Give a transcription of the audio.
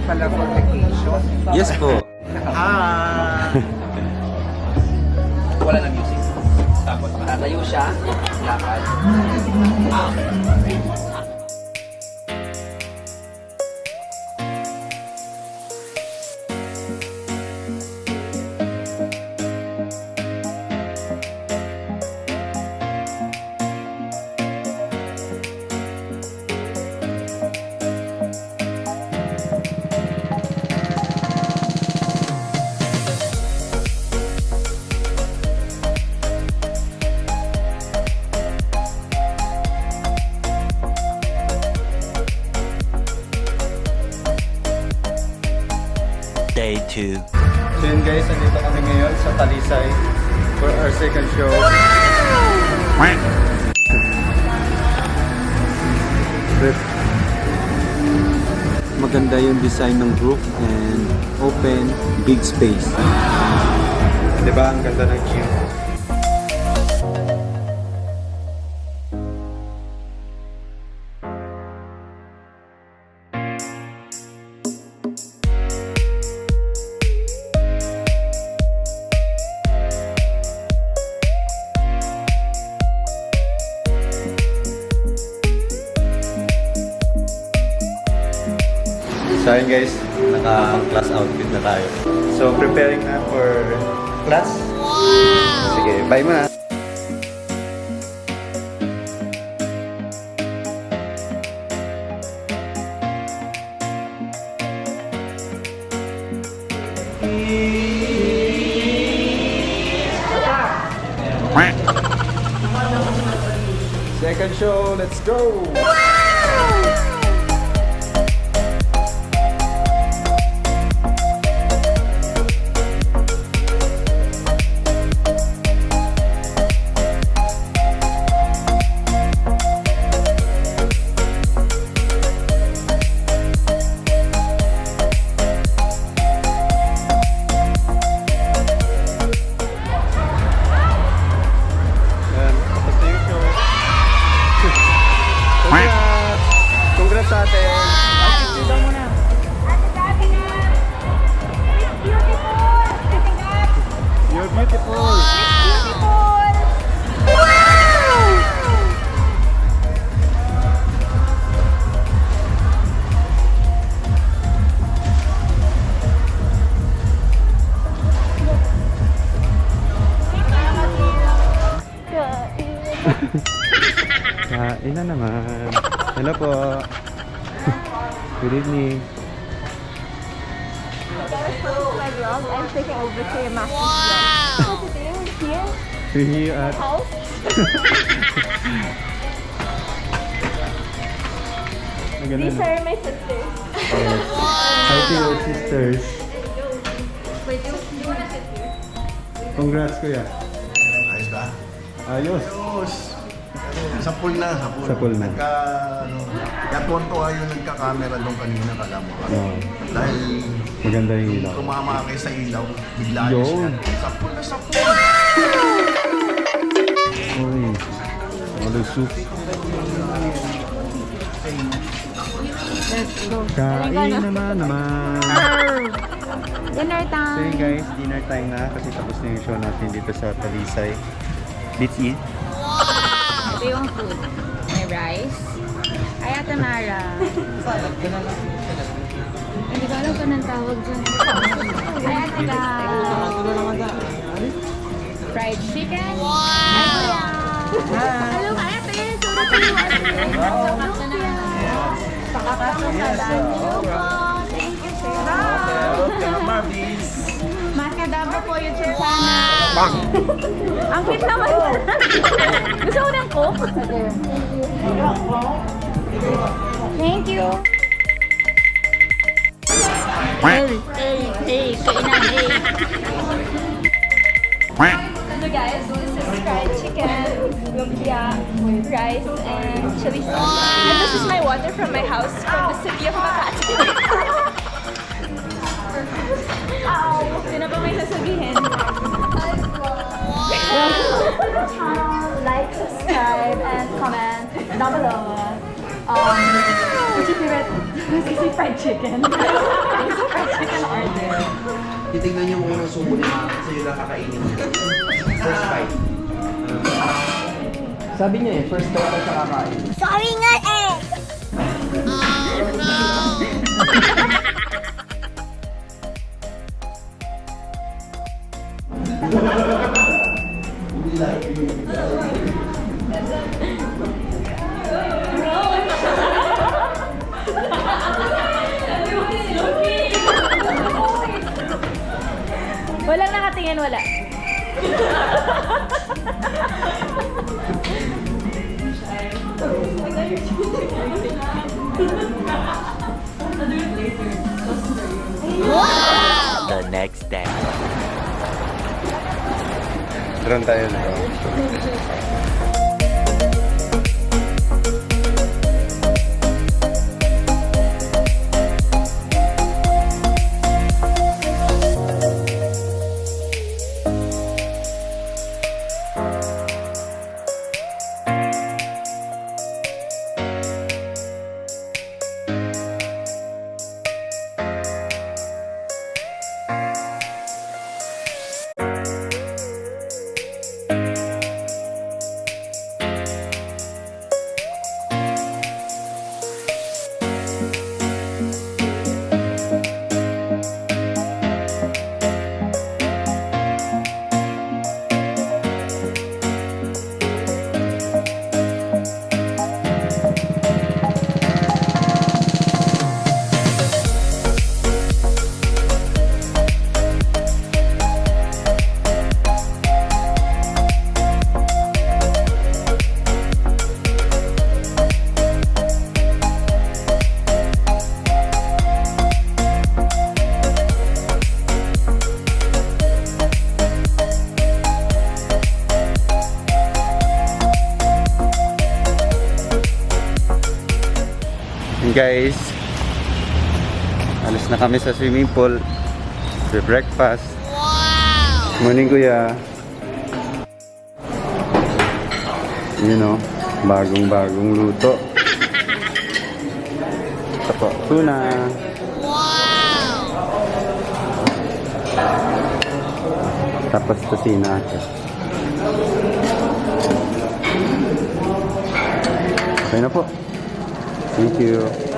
lang pala for vacation. Yes po. Wala na music. Tapos makatayo siya, lakad. Day 2. So yun guys, nandito kami ngayon sa Talisay for our second show. Maganda yung design ng roof and open, big space. Diba? Ang ganda ng view. So yun guys, naka-class outfit na tayo. So preparing na for class. Wow! Sige, bye muna! Second show, let's go! Congrats sa atin! You're beautiful! Kain na naman. Hello po. Good evening. My vlog, I'm taking over to your master's vlog. So today we're here We're here at house. These are my sisters. Hi to your sisters. Wait, do you want to sit here? Congrats kuya. Ayos ba? Ayos. Ayos. Sa pool na, sa pool. Sa pool na. Kaya tuwan-tuwa yung nagka-camera doon kanina, kala mo. Oh, Dahil maganda yung ilaw. tumama kayo sa ilaw, bigla Yun. ayos yan. Sa pool na, sa pool! Uy. All soup. Kain naman. Dinner So time. yun guys, dinner time na kasi tapos na yung show natin dito sa Talisay. Let's eat. Ito yung food. May rice. Ay, Ate Mara. Hindi ko alam kung anong tawag dyan. Ay, Ate Ga. Fried chicken. Wow! Ay, Kuya. Hello, Ate. Sorry po yung Ate. Pakapasok sa dami. Thank you, sir. Welcome, Marvis! Maka Davo po yung channel. Ang cute naman. Gusto mo ng coke? Thank you. Hey, kainan, So guys, this is fried chicken, lumpia, rice, and chili sauce. And this is my water from my house from the city of Makati. Sino ba may sasabihin? Like, subscribe, and comment down below. What's your favorite Kasi fried chicken. Fried chicken order. Titignan niyo kung unang subo nila kasi yun lang kakainin. First bite. Sabi niya eh, first bite siya kakain. Sorry nga eh! Walang nakatingin, wala. The next day. Drone tayo na. Guys, alis na kami sa swimming pool for breakfast. Wow! Morning kuya. You know, bagong luto. Ito po, tuna. Wow! Tapos tosina. Okay na po. Thank you.